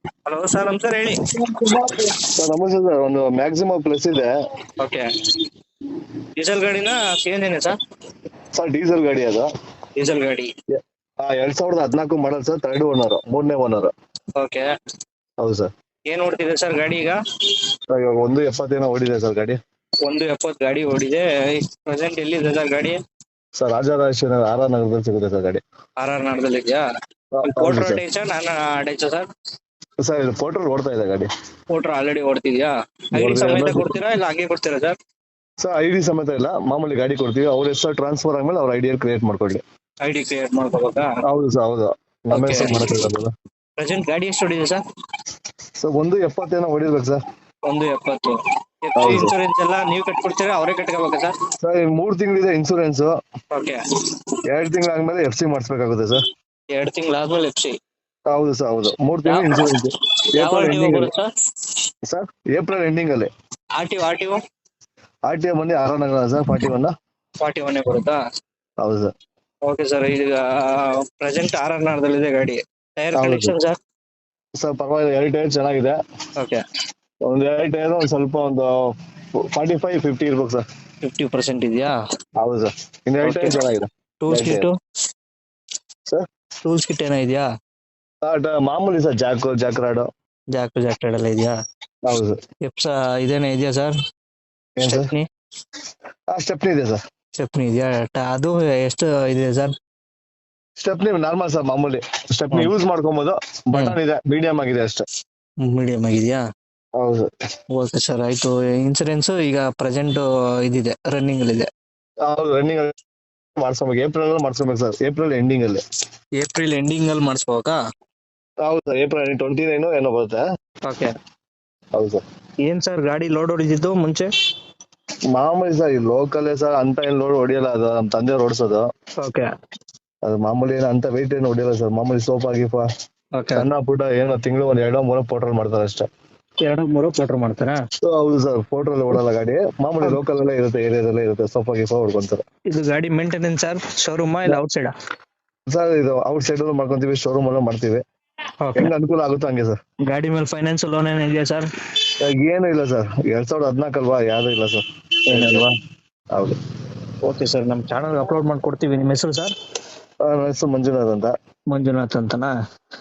Hello sir, ನಮಸ್ಕಾರ ಹೇಳಿ. Sir ನಮಸ್ತೆ ಸರ್, ಒಂದು ಮ್ಯಾಕ್ಸಿಮಮ್ ಪ್ಲಸ್ ಇದೆ. ಓಕೆ, ಡೀಸೆಲ್ ಗಾಡಿನ CNG ಸರ್? ಸರ್ ಡೀಸೆಲ್ ಗಾಡಿ ಅದು. ಡೀಸೆಲ್ ಗಾಡಿ. 2014 ಮಾಡಲ್ ಸರ್, ಥರ್ಡ್ ಓನರ್, ಮೂರನೇ ಓನರ್. ಓಕೆ, ಹೌದು ಸರ್. ಏನ್ ಓಡ್ತಿದೆ ಸರ್ ಗಾಡಿ ಈಗ? ಸರ್ ಇವಾಗ 170 ಓಡಿದೆ ಸರ್ ಗಾಡಿ. 170 ಗಾಡಿ ಓಡಿದೆ. ಪ್ರೆಸೆಂಟ್ ಎಲ್ಲಿದೆ ಸರ್ ಗಾಡಿ? ಸರ್ ರಾಜರಾಜೇಶ್ವರಿ RR ನಗರದಲ್ಲಿ ಸಿಗುತ್ತೆ ಸರ್ ಗಾಡಿ. RR ನಗರದಲ್ಲಿ ಇದೆಯಾ? ಹೌದು ಪೋರ್ಟ್ರ್ ಸರ್. ಅಟೇಚಾ ನಾನ್ ಅಟೇಚಾ ಸರ್? ಸರ್ ಇದು ಪೋರ್ಟಲ್ ಓಡ್ತಾ ಇದೆ ಗಾಡಿ. Porter already ಓಡ್ತಿದ್ಯಾ? ID ಸಮೇತ ಕೊಡ್ತೀರಾ ಇಲ್ಲ ಹಂಗೆ ಕೊಡ್ತೀರಾ ಸರ್? ಸರ್ ID ಸಮೇತ ಇಲ್ಲ, ಮಾಮೂಲಿ ಗಾಡಿ ಕೊಡ್ತೀವಿ. ಅವ್ರ ಹೆಸರು ಟ್ರಾನ್ಸ್ಫರ್ ಆದ್ಮೇಲೆ ಅವ್ರ ಐಡಿಯಲ್ಲಿ ಕ್ರಿಯೇಟ್ ಮಾಡ್ಕೊಳ್ಳಿ. ID ಕ್ರಿಯೇಟ್ ಮಾಡ್ಕೋಬೇಕಾ? ಹೌದು ಸರ್, ಹೌದು. ನಮ್ಮ Okay. ಹೆಸರು ಮಾಡಕ್ಕಾಗಲ್ಲ. ಪ್ರೆಸೆಂಟ್ ಗಾಡಿ ಎಷ್ಟು ಹೊಡಿದೆ ಸರ್? ಸರ್ 170 ಹೊಡಿರ್ಬೇಕು ಸರ್. 170. ಹೌದು. ಇನ್ಶೂರೆನ್ಸ್ ಎಲ್ಲ ನೀವು ಕಟ್ಕೊಡ್ತೀರಾ ಅವರೇ ಕಟ್ಕೋಬೇಕಾ ಸರ್? ಸರ್ 3 ತಿಂಗಳಿದೆ ಇನ್ಸೂರೆನ್ಸ್. ಓಕೆ, 2 ತಿಂಗಳಾದ್ಮೇಲೆ FC ಮಾಡಿಸ್ಬೇಕಾಗುತ್ತೆ ಸರ್. 2 ತಿಂಗಳಾದ್ಮೇಲೆ FC. ಹೌದು ಸರ್, ಹೌದು. 3 ತಿಂಗಳು ಇನ್ಸೂರೆನ್ಸ್. ಯಾವ ಏಪ್ರಿಲ್ RTO ಎಂಡಿಂಗ್ ಅಲ್ಲಿ ಬರುತ್ತೆ ಸರ್? ಸರ್, ಏಪ್ರಿಲ್ ಎಂಡಿಂಗ್ ಅಲ್ಲಿ. RTO RTO ಬಂದು RR ನಗರ ಸರ್, 41. 41 ಬರುತ್ತಾ? ಹೌದು ಸರ್. ಓಕೆ ಸರ್, ಈಗ ಪ್ರೆಸೆಂಟ್ RR ನಗರದಲ್ಲಿ ಇದೆ ಗಾಡಿ. ಟೈರ್ ಹೌದು ಕಂಡೀಷನ್ ಸರ್? ಸರ್ ಪರವಾಗಿಲ್ಲ, 2 ಟೈರ್ ಚೆನ್ನಾಗಿದೆ. ಓಕೆ, ಒಂದು 2 ಟೈರ್ ಒಂದು ಸ್ವಲ್ಪ ಒಂದು 45-50 ಇರ್ಬೇಕು ಸರ್. 50% ಇದೆಯಾ? ಹೌದು ಸರ್. ಇನ್ನು 2 ಟೈರ್ ಚೆನ್ನಾಗಿದೆ. Tools Right. Kit sir tools kit ಏನೋ ಇದೆಯಾ? ಮಾಮೂಲಿ ಸರ್, ಜಾಕ್ ರಾಡ್. ಜಾಕೆಟ್ ಎಲ್ಲ ಇದೆಯಾ? ಹೌದು ಸರ್. ಎಪ್ಸ ಇದೇನೋ ಇದೆಯಾ ಸರ್? ಏನ್ ಸರ್? ಸ್ಟೆಪ್ನಿ ಸ್ಟೆಪ್ನಿ ಇದೆ ಸರ್. ಸ್ಟೆಪ್ನಿ ಇದೆಯಾ? ಅದು ಎಷ್ಟು ಇದೆ ಸರ್? ಸ್ಟೆಪ್ನಿ ನಾರ್ಮಲ್ ಸರ್, ಮಾಮೂಲಿ ಸ್ಟೆಪ್ನಿ ಯೂಸ್ ಮಾಡ್ಕೊಬೋದು. ಬಟನ್ ಇದೆ, ಮೀಡಿಯಂ ಆಗಿದೆ ಅಷ್ಟೇ. ಮೀಡಿಯಂ ಆಗಿದೆಯಾ? ಹೌದು. ಓಕೆ ಸರ್, ಆಯ್ತು. ಇನ್ಸೂರೆನ್ಸ್ ಈಗ ಪ್ರೆಸೆಂಟ್ ಇದಿದೆ, ರನ್ನಿಂಗ್ ಅಲ್ಲಿ ಇದೆ. ಹೌದು, ರನ್ನಿಂಗ್ ಮಾಡ್ಸ್ಕೊಬೇಕು. ಏಪ್ರಿಲ್ ಅಲ್ಲಿ ಮಾಡ್ಸ್ಕೊಬೇಕು ಸರ್, ಏಪ್ರಿಲ್ ಎಂಡಿಂಗ್ ಅಲ್ಲಿ. ಏಪ್ರಿಲ್ ಎಂಡಿಂಗ್ ಅಲ್ಲಿ ಮಾಡಿಸ್ಬೇಕಾ? ಹೌದು ಸರ್, ಏಪ್ರಿಲ್ 29 ಏನೋ ಬರುತ್ತೆ. ಓಕೆ, ಹೌದು ಸರ್. ಏನ್ ಸರ್ ಗಾಡಿ ಲೋಡ್ ಹೊಡಿದಿದ್ದು ಮುಂಚೆ? ಮಾಮೂಲಿ ಸರ್, ಈ ಲೋಕಲ್ ಸರ್, ಅಂತ ಏನ್ ಲೋಡ್ ಹೊಡಿಯಲ್ಲ. ಅದು ನಮ್ಮ ತಂದೆಯವ್ರು ಓಡಿಸೋದು. ಓಕೆ, ಅದು ಮಾಮೂಲಿ ಏನು ಅಂತ ವೆಯ್ಟ್ ಏನು ಹೊಡಿಯಲ್ಲ ಸರ್. ಮಾಮೂಲಿ ಸೋಫಾ ಗೀಫಾ ಓಕೆ. ಸಣ್ಣ ಪುಟ್ಟ ಏನೋ ತಿಂಗಳು ಒಂದ್ 2-3 ಪೋಟ್ರಲ್ ಮಾಡ್ತಾರೆ ಅಷ್ಟೇ. 2-3 ಕ್ವಾರ್ಟರ್ ಮಾಡ್ತಾರಾ? ಹೌದು ಸರ್, ಪೋಟ್ರಲ್ ಓಡಲ್ಲ ಗಾಡಿ. ಮಾಮೂಲಿ ಲೋಕಲ್ ಅಲ್ಲೇ ಇರುತ್ತೆ, ಏರಿಯಾದಲ್ಲೇ ಇರುತ್ತೆ. ಸೋಫಾ ಗೀಫಾ ಹೊಡ್ಕೊಂತಾರೆ. ಇದು ಗಾಡಿ ಮೇಂಟೆನೆನ್ಸ್ ಸರ್ ಶೋರೂಮಾ ಇಲ್ಲ ಔಟ್ ಸೈಡಾ? ಸರ್ ಇದು ಔಟ್ ಸೈಡ್ ಅಲ್ಲೂ ಮಾಡ್ಕೊಂತೀವಿ, ಶೋರೂಮ್ ಅಲ್ಲೂ ಮಾಡ್ತೀವಿ. ಓಕೆ. ಹೆಂಗ್ ಅನುಕೂಲ ಆಗುತ್ತೋ ಹಂಗೆ ಸರ್. ಗಾಡಿ ಮೇಲೆ ಫೈನಾನ್ಸ್ ಲೋನ್ ಏನಿದೆಯಾ ಸರ್? ಏನು ಇಲ್ಲ ಸರ್, 2014 ಅಲ್ವಾ, ಯಾವ್ದು ಇಲ್ಲ ಸರ್. ಏನಲ್ವಾ? ಹೌದು. ಓಕೆ ಸರ್, ನಮ್ಮ ಚಾನಲ್ ಅಪ್ಲೋಡ್ ಮಾಡ್ಕೊಡ್ತೀವಿ. ನಿಮ್ಮ ಹೆಸರು ಸರ್? ನನ್ನ ಹೆಸರು ಮಂಜುನಾಥ್ ಅಂತ. ಮಂಜುನಾಥ್ ಅಂತನಾ?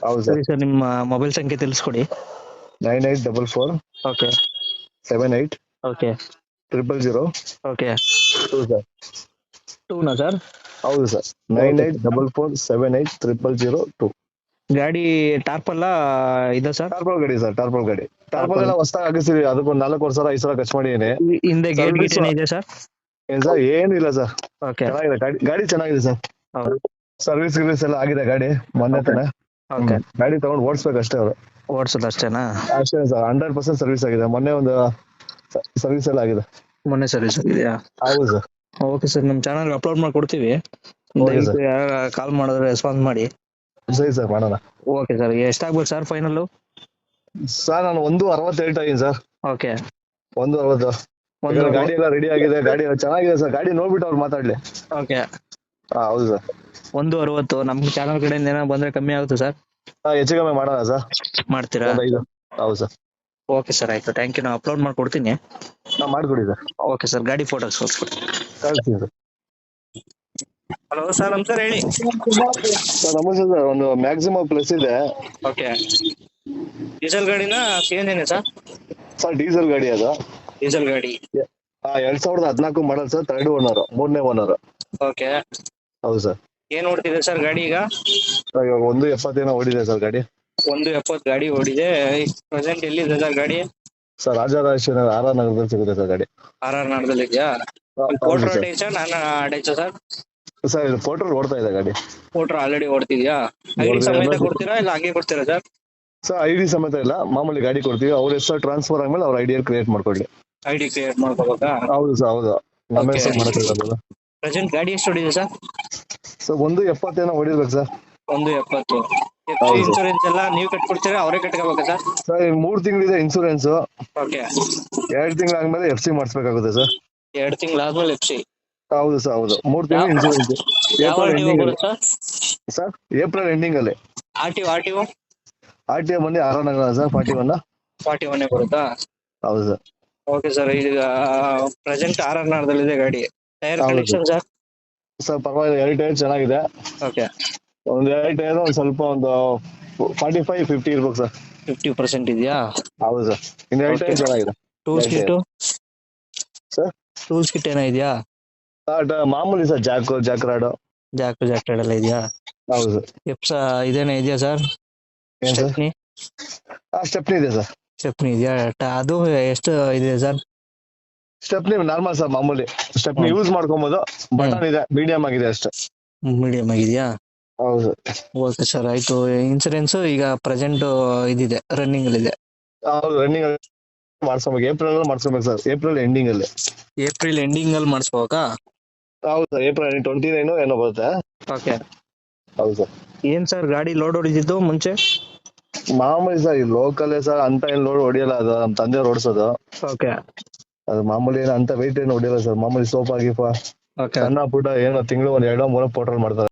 ಹೌದು ಸರಿ ಸರ್. ಸರ್, ನಿಮ್ಮ ಮೊಬೈಲ್ ಸಂಖ್ಯೆ ತಿಳಿಸ್ಕೊಡಿ. 9844 ಓಕೆ 78 ಓಕೆ 000 ಓಕೆ. 2 ಸರ್. 2ನಾ ಸರ್? ಹೌದು ಸರ್, 9844 78 000 2. ಗಾಡಿ ಟಾರ್ಪಲ್ಲ ಇದೆ ಸರ್? ಟಾರ್ಪಲ್ ಗಾಡಿ ಸರ್, ಟಾರ್ಪಲ್ ಗಾಡಿ. ಟಾರ್ಪಲ್ ಎಲ್ಲ ಹೊಸದಾಗಿ ಹಾಕಿಸ್ತೀವಿ. ಅದಕ್ಕೊಂದು 4 ವರ್ಷ 5 ಸಲ ಖರ್ಚು ಮಾಡಿದೀನಿ. ಹಿಂದೆ ಗೇಟ್ Service- ಗೀಟ್ ಏನಿದೆ ಸರ್? ಏನ್ ಸರ್, ಏನು ಇಲ್ಲ ಸರ್. ಓಕೆ, ಚೆನ್ನಾಗಿದೆ ಗಾಡಿ ಚೆನ್ನಾಗಿದೆ ಸರ್. ಹೌದು. ಸರ್ವಿಸ್ ಗಿರ್ವಿಸ್ ಎಲ್ಲ ಆಗಿದೆ ಗಾಡಿ ಮೊನ್ನೆ ತಾನೆ. ಓಕೆ, ಗಾಡಿ ತಗೊಂಡು ಓಡಿಸ್ಬೇಕು ಅಷ್ಟೇ ಅವರು. ಓಡಿಸೋದು ಅಷ್ಟೇನಾ? ಅಷ್ಟೇ ಸರ್, 100% ಸರ್ವಿಸ್ ಆಗಿದೆ. ಮೊನ್ನೆ ಒಂದು ಸರ್ವಿಸ್ ಎಲ್ಲ ಆಗಿದೆ. ಮೊನ್ನೆ ಸರ್ವಿಸ್ ಆಗಿದೆಯಾ? ಹೌದು ಸರ್. ಓಕೆ ಸರ್, ನಮ್ಮ ಚಾನಲ್ ಅಪ್ಲೋಡ್ ಮಾಡ್ಕೊಡ್ತೀವಿ. Okay sir. ಕಾಲ್ ಮಾಡಿದ್ರೆ ರೆಸ್ಪಾನ್ಸ್ ಮಾಡಿ. ಸರಿ ಸರ್, ಮಾಡೋಣ. ಓಕೆ ಸರ್, ಎಷ್ಟಾಗ್ಬೋದು ಸರ್ ಫೈನಲ್? ಸರ್ ನಾನು 160 ಹೇಳ್ತಾ ಇದೀನಿ ಸರ್. ಓಕೆ, 160. ಗಾಡಿ ಎಲ್ಲ ರೆಡಿ ಆಗಿದೆ, ಗಾಡಿ ಎಲ್ಲ ಚೆನ್ನಾಗಿದೆ ಸರ್. ಗಾಡಿ ನೋಡ್ಬಿಟ್ಟು ಅವ್ರು ಮಾತಾಡ್ಲಿ. ಓಕೆ. ಹೌದು ಸರ್. 160 ನಮ್ಮ ಚಾನಲ್ ಕಡೆಯಿಂದ ಏನೋ ಬಂದ್ರೆ ಕಮ್ಮಿ ಆಗುತ್ತೆ ಸರ್? ಹೆಚ್ಚು ಕಮ್ಮಿ ಮಾಡೋಣ ಸರ್. ಮಾಡ್ತೀರಾ? 5. ಹೌದು ಸರ್. ಓಕೆ ಸರ್, ಆಯ್ತು. Thank you. ನಾನು ಅಪ್ಲೋಡ್ ಮಾಡ್ಕೊಡ್ತೀನಿ. ಮಾಡ್ಕೊಡಿ ಸರ್. ಓಕೆ ಸರ್, ಗಾಡಿ ಫೋಟೋಸ್ ಕಳಿಸ್ಕೊಡಿ. ಕಳಿಸ್ತೀನಿ ಸರ್. ಹಲೋ ಸರ್, ನಮಸ್ಕಾರ ಹೇಳಿ. ಸರ್ ನಮಸ್ತೆ ಸರ್, ಒಂದು ಮ್ಯಾಕ್ಸಿಮಮ್ ಪ್ಲಸ್ ಇದೆ. ಓಕೆ, ಡೀಸೆಲ್ ಗಾಡಿನ CNG ಸರ್? ಸರ್ ಡೀಸೆಲ್ ಗಾಡಿ ಅದು. ಡೀಸೆಲ್ ಗಾಡಿ. 2014 ಮಾಡಲ್ ಸರ್, ಥರ್ಡ್ ಓನರ್, ಮೂರನೇ ಓನರ್. ಓಕೆ, ಹೌದು ಸರ್. ಏನ್ ಓಡ್ತಿದೆ ಸರ್ ಗಾಡಿ ಈಗ? ಇವಾಗ 170 ಓಡಿದೆ ಸರ್ ಗಾಡಿ. 170 ಗಾಡಿ ಓಡಿದೆ. ಪ್ರೆಸೆಂಟ್ ಎಲ್ಲಿದೆ ಸರ್ ಗಾಡಿ? ಸರ್ ರಾಜರಾಜೇಶ್ವರಿ RR ನಗರದಲ್ಲಿ ಸಿಗುತ್ತೆ ಸರ್ ಗಾಡಿ. RR ನಗರದಲ್ಲಿ ಇದೆಯಾ? ಹೌದು ಪೋರ್ಟ್ರ್ ಸರ್. ಅಟೇಚಾ ನಾನ್ ಅಟೇಚಾ ಸರ್? ಸರ್ ಇದು ಪೋರ್ಟಲ್ ಓಡ್ತಾ ಇದೆ ಗಾಡಿ. Porter already ಓಡ್ತಿದ್ಯಾ? ID ಸಮೇತ ಕೊಡ್ತೀರಾ ಇಲ್ಲ ಹಂಗೆ ಕೊಡ್ತೀರಾ ಸರ್? ಸರ್ ID ಸಮೇತ ಇಲ್ಲ, ಮಾಮೂಲಿ ಗಾಡಿ ಕೊಡ್ತೀವಿ. ಅವ್ರ ಹೆಸರು ಟ್ರಾನ್ಸ್ಫರ್ ಆದ್ಮೇಲೆ ಅವ್ರ ಐಡಿಯಲ್ಲಿ ಕ್ರಿಯೇಟ್ ಮಾಡ್ಕೊಳ್ಳಿ. ID ಕ್ರಿಯೇಟ್ ಮಾಡ್ಕೋಬೇಕಾ? ಹೌದು ಸರ್, ಹೌದು. ನಮ್ಮ Okay. ಹೆಸರು ಮಾಡಕ್ಕಾಗಲ್ಲ. ಪ್ರೆಸೆಂಟ್ ಗಾಡಿ ಎಷ್ಟು ಹೊಡಿದೆ ಸರ್? ಸರ್ 170 ಹೊಡಿರ್ಬೇಕು ಸರ್. 170. ಹೌದು. ಇನ್ಶೂರೆನ್ಸ್ ಎಲ್ಲ ನೀವು ಕಟ್ಕೊಡ್ತೀರಾ ಅವರೇ ಕಟ್ಕೋಬೇಕಾ ಸರ್? ಸರ್ 3 ತಿಂಗಳಿದೆ ಇನ್ಸೂರೆನ್ಸ್. ಓಕೆ, 2 ತಿಂಗಳಾದ್ಮೇಲೆ FC ಮಾಡಿಸ್ಬೇಕಾಗುತ್ತೆ ಸರ್. 2 ತಿಂಗಳಾದ್ಮೇಲೆ FC. ಹೌದು ಸರ್, ಹೌದು. 3 ತಿಂಗಳು ಇನ್ಸೂರೆನ್ಸ್. ಯಾವ ಏಪ್ರಿಲ್ RTO ಎಂಡಿಂಗ್ ಅಲ್ಲಿ ಬರುತ್ತೆ ಸರ್, ಏಪ್ರಿಲ್ ಎಂಡಿಂಗ್ ಅಲ್ಲಿ. RTO RTO ಬಂದು RR ಸರ್ 41. 41 ಬರುತ್ತಾ? ಹೌದು ಸರ್. ಓಕೆ ಸರ್, ಈಗ ಪ್ರೆಸೆಂಟ್ RR ಇದೆ ಗಾಡಿ. ಟೈರ್ ಹೌದು ಕಂಡೀಷನ್ ಸರ್? ಸರ್ ಪರವಾಗಿಲ್ಲ, 2 ಟೈರ್ ಚೆನ್ನಾಗಿದೆ. ಓಕೆ. ಒಂದ್ 2 ಟೈರ್ ಒಂದ್ ಸ್ವಲ್ಪ ಒಂದು 45-50 ಇರ್ಬೇಕು ಸರ್. 50% ಇದೆಯಾ? ಹೌದು ಸರ್. ಇನ್ನು 2 ಟೈರ್ ಚೆನ್ನಾಗಿದೆ. Tools kit? Sir tools kit ಏನೋ ಇದೆಯಾ? ಮಾಮೂಲಿ ಸರ್, ಜಾಕ್ ರಾಡ್. ಜಾಕ್ ಎಲ್ಲ ಇದೆಯಾ? ಹೌದು ಸರ್. ಎಪ್ಸ ಇದೇನೇ ಇದೆಯಾ ಸರ್? ಏನ್ ಸರ್? ಸ್ಟೆಪ್ನಿ? ಸ್ಟೆಪ್ನಿ ಇದೆ ಸರ್. ಸ್ಟೆಪ್ನಿ ಇದೆಯಾ? ಅದು ಎಷ್ಟು ಇದೆ ಸರ್? ಸ್ಟೆಪ್ನಿ ನಾರ್ಮಲ್ ಸರ್, ಮಾಮೂಲಿ ಸ್ಟೆಪ್ನಿ ಯೂಸ್ ಮಾಡ್ಕೊಬೋದು. ಬಟನ್ ಇದೆ, ಮೀಡಿಯಂ ಆಗಿದೆ ಅಷ್ಟೇ. ಮೀಡಿಯಂ ಆಗಿದೆಯಾ? ಹೌದು. ಓಕೆ ಸರ್, ಆಯ್ತು. ಇನ್ಸೂರೆನ್ಸ್ ಈಗ ಪ್ರೆಸೆಂಟ್ ಇದಿದೆ, ರನ್ನಿಂಗ್ ಅಲ್ಲಿ ಇದೆ. ಹೌದು, ರನ್ನಿಂಗ್ ಮಾಡ್ಸ್ಕೊಬೇಕು. ಏಪ್ರಿಲ್ ಮಾಡ್ಸ್ಕೊಬೇಕು ಸರ್, ಏಪ್ರಿಲ್ ಎಂಡಿಂಗ್ ಅಲ್ಲಿ. ಏಪ್ರಿಲ್ ಎಂಡಿಂಗ್ ಅಲ್ಲಿ ಮಾಡಿಸ್ಬೇಕಾ? ಹೌದು ಸರ್, ಏಪ್ರಿಲ್ 29 ಏನೋ ಬರುತ್ತೆ. ಓಕೆ. ಹೌದು ಸರ್. ಏನ್ ಸರ್ ಗಾಡಿ ಲೋಡ್ ಹೊಡಿದಿದ್ದು ಮುಂಚೆ? ಮಾಮೂಲಿ ಸರ್, ಈ ಲೋಕಲ್ ಸರ್, ಅಂತ ಏನ್ ಲೋಡ್ ಹೊಡಿಯಲ್ಲ. ಅದು ನಮ್ಮ ತಂದೆಯವ್ರು ಓಡಿಸೋದು. ಓಕೆ. ಅದು ಮಾಮೂಲಿ ಏನು ಅಂತ ವೆಯ್ಟ್ ಏನು ಹೊಡಿಯಲ್ಲ ಸರ್. ಮಾಮೂಲಿ ಸೋಫಾ ಗೀಫಾ ಓಕೆ. ಸಣ್ಣ ಪುಟ್ಟ ಏನೋ ತಿಂಗಳು ಒಂದ್ 2-3 ಪೋಟ್ರಲ್ ಮಾಡ್ತಾರೆ.